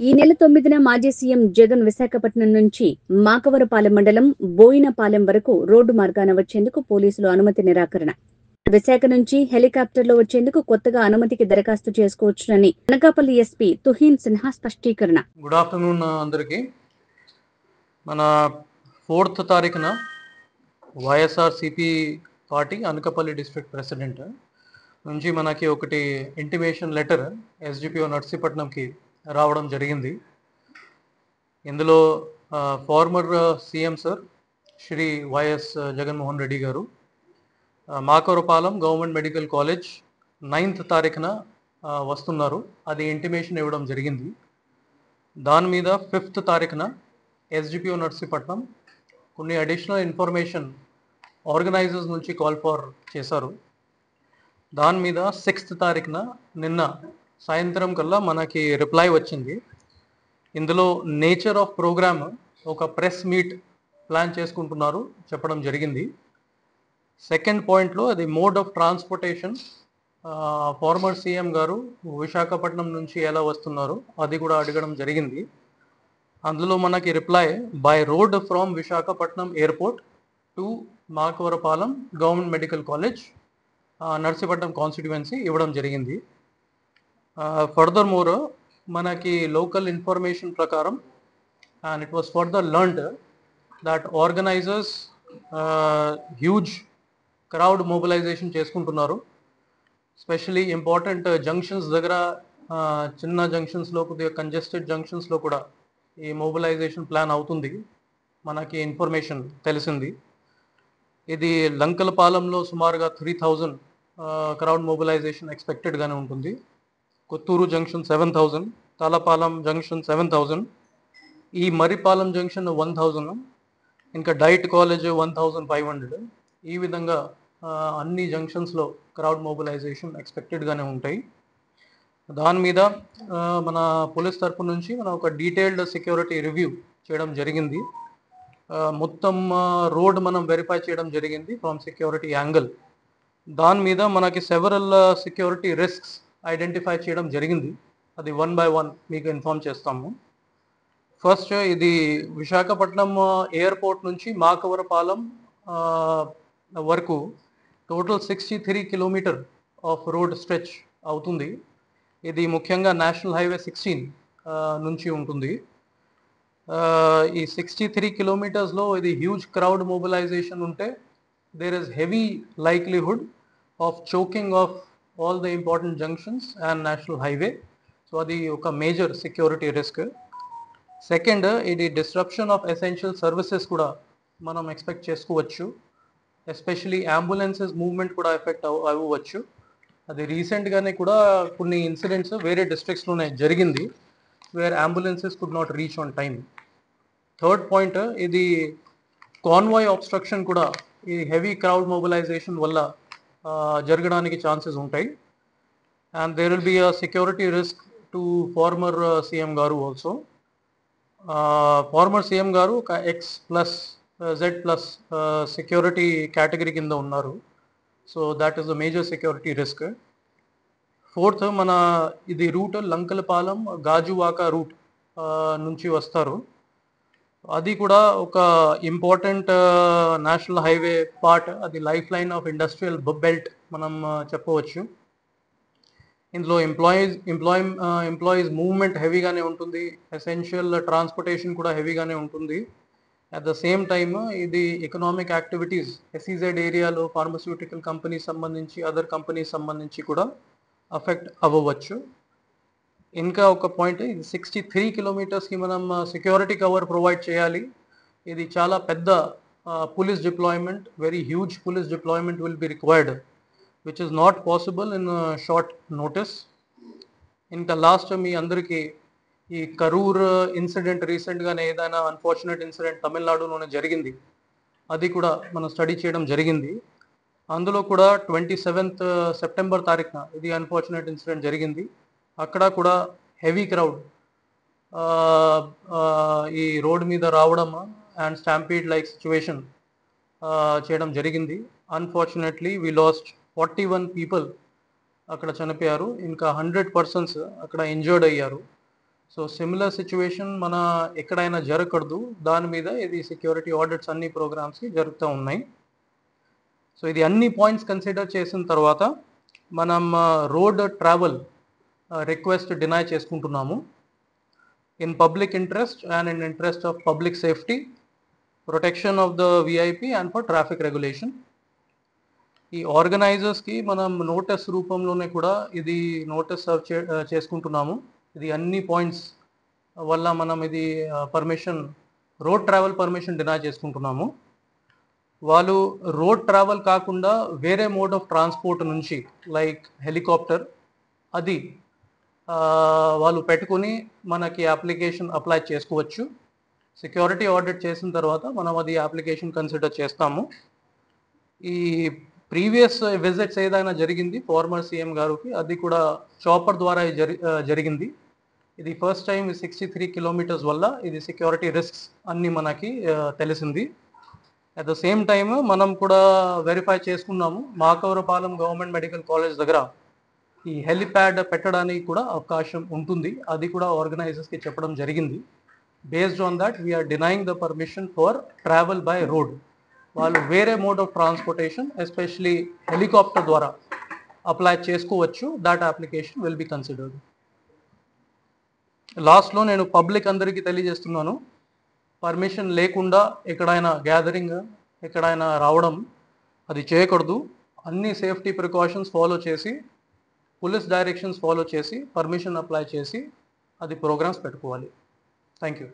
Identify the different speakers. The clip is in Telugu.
Speaker 1: ఈ నెల 9న మాజీ సీఎం జగన్ విశాఖపట్నం నుంచి మాకవరపాలెం మండలం బోయినపాలెం వరకు రోడ్డు మార్గాన వచ్చేందుకు పోలీసులు అనుమతి నిరాకరణ. విశాఖ నుంచి హెలికాప్టర్లో వచ్చేందుకు కొత్తగా అనుమతికి దరఖాస్తు చేసుకోవచ్చునని అనకాపల్లి ఎస్పీ తుహీన్ సిన్హా స్పష్టీకరణ.
Speaker 2: గుడ్ ఆఫ్టర్నూన్ అందరికీ. మన 4th తారీఖున YSRCP party Anakapalli district president నుంచి మనకి ఒకటి ఇంటిమేషన్ లెటర్ ఎస్డిపిఓ నర్సీపట్నంకి రావడం జరిగింది. ఇందులో former CM sir Shri YS Jaganmohan Reddy గారు Makavarapalem government medical college 9th తారీఖున వస్తున్నారు. అది ఇంటిమేషన్ ఇవ్వడం జరిగింది. దాని మీద 5th తారీఖున ఎస్డిపిఓ నర్సీపట్నం కొన్ని అడిషనల్ ఇన్ఫర్మేషన్ ఆర్గనైజర్స్ నుంచి కాల్ ఫార్ చేశారు. దాని మీద 6th తారీఖున నిన్న సాయంత్రం కల్లా మనకి రిప్లై వచ్చింది. ఇందులో నేచర్ ఆఫ్ ప్రోగ్రామ్ ఒక ప్రెస్ మీట్ ప్లాన్ చేసుకుంటున్నారు చెప్పడం జరిగింది. సెకండ్ పాయింట్లో అది mode of transportation, farmer CM గారు విశాఖపట్నం నుంచి ఎలా వస్తున్నారు అది కూడా అడగడం జరిగింది. అందులో మనకి reply by road from Visakhapatnam airport to Makavarapalem government medical college Narsipatnam constituency ఇవ్వడం జరిగింది. ఫర్దర్ మోర్ మనకి లోకల్ ఇన్ఫర్మేషన్ ప్రకారం and it was further learned that organisers huge crowd mobilisation చేసుకుంటున్నారు. స్పెషలీ ఇంపార్టెంట్ జంక్షన్స్ దగ్గర, చిన్న జంక్షన్స్లో, కొద్దిగా కంజెస్టెడ్ జంక్షన్స్లో కూడా ఈ మొబిలైజేషన్ ప్లాన్ అవుతుంది మనకి ఇన్ఫర్మేషన్ తెలిసింది. ఇది లంకలపాలెంలో సుమారుగా 3000 క్రౌడ్ మొబిలైజేషన్ ఎక్స్పెక్టెడ్గానే ఉంటుంది. కొత్తూరు జంక్షన్ 7000, తాళపాలెం జంక్షన్ 7000, ఈ మరిపాలెం జంక్షన్ 1000, ఇంకా డైట్ కాలేజ్ 1500. ఈ విధంగా అన్ని జంక్షన్స్లో క్రౌడ్ మొబిలైజేషన్ ఎక్స్పెక్టెడ్గానే ఉంటాయి. దాని మీద మన పోలీస్ తరఫు నుంచి మనం ఒక డీటెయిల్డ్ సెక్యూరిటీ రివ్యూ చేయడం జరిగింది. మొత్తం రోడ్ మనం వెరిఫై చేయడం జరిగింది ఫ్రమ్ సెక్యూరిటీ యాంగిల్. దాని మీద మనకి సెవరల్ సెక్యూరిటీ రిస్క్స్ ఐడెంటిఫై చేయడం జరిగింది. అది 1 by 1 మీకు ఇన్ఫార్మ్ చేస్తాము. ఫస్ట్, ఇది విశాఖపట్నం ఎయిర్పోర్ట్ నుంచి మాకవరపాలెం వరకు total 63 kilometre of road stretch అవుతుంది. ఇది ముఖ్యంగా నేషనల్ హైవే 16 నుంచి ఉంటుంది. ఈ 63 కిలోమీటర్స్లో ఇది హ్యూజ్ క్రౌడ్ మొబిలైజేషన్ ఉంటే there is heavy likelihood of choking of all the important junctions and national highway. So అది ఒక మేజర్ సెక్యూరిటీ రిస్క్. సెకండ్, ఇది డిస్రప్షన్ ఆఫ్ ఎసెన్షియల్ సర్వీసెస్ కూడా మనం ఎక్స్పెక్ట్ చేసుకోవచ్చు. ఎస్పెషలీ అంబులెన్సెస్ మూవ్మెంట్ కూడా ఎఫెక్ట్ అవ్వచ్చు. అది రీసెంట్గానే కూడా కొన్ని ఇన్సిడెంట్స్ వేరే డిస్ట్రిక్ట్స్లోనే జరిగింది where ambulances could not reach on time. Third point, ఇది కాన్వాయ్ ఆబ్స్ట్రక్షన్ కూడా ఈ హెవీ క్రౌడ్ మొబిలైజేషన్ వల్ల జరగడానికి ఛాన్సెస్ ఉంటాయి. And there will be a security risk to former CM గారు ఆల్సో. ఫార్మర్ సీఎం గారు ఒక X+Z+ సెక్యూరిటీ కేటగిరీ కింద ఉన్నారు. So that is the major security risk. Fourth, మన ఇది రూట్ లంకలపాలెం గాజువాక రూట్ నుంచి వస్తారు. అది కూడా ఒక ఇంపార్టెంట్ నేషనల్ హైవే పార్ట్. అది life line of industrial belt మనం చెప్పవచ్చు. ఇందులో ఎంప్లాయీస్ మూవ్మెంట్ హెవీగానే ఉంటుంది. ఎసెన్షియల్ ట్రాన్స్పోర్టేషన్ కూడా హెవీగానే ఉంటుంది. అట్ ద సేమ్ టైమ్ ఇది ఎకనామిక్ యాక్టివిటీస్ SEZ ఏరియాలో ఫార్మస్యూటికల్ కంపెనీస్ సంబంధించి, అదర్ కంపెనీస్ సంబంధించి కూడా అఫెక్ట్ అవ్వవచ్చు. ఇంకా ఒక పాయింట్, ఇది 63 కిలోమీటర్స్కి మనం సెక్యూరిటీ కవర్ ప్రొవైడ్ చేయాలి. ఇది చాలా పెద్ద police deployment, very huge police deployment will be required, which is not possible in short notice. ఇంకా లాస్ట్, మీ అందరికీ ఈ కరూర్ ఇన్సిడెంట్ రీసెంట్గానే ఏదైనా అన్ఫార్చునేట్ ఇన్సిడెంట్ తమిళనాడులోనే జరిగింది, అది కూడా మనం స్టడీ చేయడం జరిగింది. అందులో కూడా 27th సెప్టెంబర్ తారీఖున ఇది అన్ఫార్చునేట్ ఇన్సిడెంట్ జరిగింది. అక్కడ కూడా హెవీ క్రౌడ్ ఈ రోడ్ మీద రావడం అండ్ స్టాంపీడ్ లైక్ సిచ్యువేషన్ చేయడం జరిగింది. అన్ఫార్చునేట్లీ వీ లాస్ట్ 41 పీపుల్ అక్కడ చనిపోయారు. ఇంకా 100 పర్సన్స్ అక్కడ ఇంజర్డ్ అయ్యారు. సో సిమిలర్ సిచ్యువేషన్ మన ఎక్కడైనా జరగకూడదు, దాని మీద ఇది సెక్యూరిటీ ఆడిట్స్ అన్ని ప్రోగ్రామ్స్కి జరుగుతూ ఉన్నాయి. సో ఇది అన్ని పాయింట్స్ కన్సిడర్ చేసిన తర్వాత మనం రోడ్ ట్రావెల్ రిక్వెస్ట్ డినై చేసుకుంటున్నాము. In public interest and in interest of public safety, protection of the VIP and for traffic regulation. ఈ ఆర్గనైజర్స్కి మనం నోటీస్ రూపంలోనే కూడా ఇది నోటీస్ సర్వ్ చేసుకుంటున్నాము. ఇది అన్ని పాయింట్స్ వల్ల మనం ఇది permission, road travel permission deny చేసుకుంటున్నాము. వాళ్ళు రోడ్ ట్రావెల్ కాకుండా వేరే మోడ్ ఆఫ్ ట్రాన్స్పోర్ట్ నుంచి లైక్ హెలికాప్టర్ అది వాళ్ళు పెట్టుకుని మనకి అప్లికేషన్ అప్లై చేసుకోవచ్చు. సెక్యూరిటీ ఆడిట్ చేసిన తర్వాత మనం అది అప్లికేషన్ కన్సిడర్ చేస్తాము. ఈ ప్రీవియస్ విజిట్స్ ఏదైనా జరిగింది ఫార్మర్ సీఎం గారికి, అది కూడా చాపర్ ద్వారా జరిగింది. ఇది ఫస్ట్ టైం 63 కిలోమీటర్స్ వల్ల ఇది సెక్యూరిటీ రిస్క్స్ అన్ని మనకి తెలిసింది. అట్ ద సేమ్ టైమ్ మనం కూడా వెరిఫై చేసుకున్నాము, మాకవరపాలెం గవర్నమెంట్ మెడికల్ కాలేజ్ దగ్గర ఈ హెలిప్యాడ్ పెట్టడానికి కూడా అవకాశం ఉంటుంది. అది కూడా ఆర్గనైజర్స్కి చెప్పడం జరిగింది. Based on that we are denying the permission for travel by road. వాళ్ళు వేరే mode of transportation especially helicopter ద్వారా అప్లై చేసుకోవచ్చు. That application will be considered. లాస్ట్లో నేను పబ్లిక్ అందరికీ తెలియజేస్తున్నాను, పర్మిషన్ లేకుండా ఎక్కడైనా గ్యాదరింగ్, ఎక్కడైనా రావడం అది చేయకూడదు. అన్ని సేఫ్టీ ప్రికాషన్స్ ఫాలో చేసి, పోలీస్ డైరెక్షన్స్ ఫాలో చేసి, పర్మిషన్ అప్లై చేసి అది ప్రోగ్రామ్స్ పెట్టుకోవాలి. Thank you.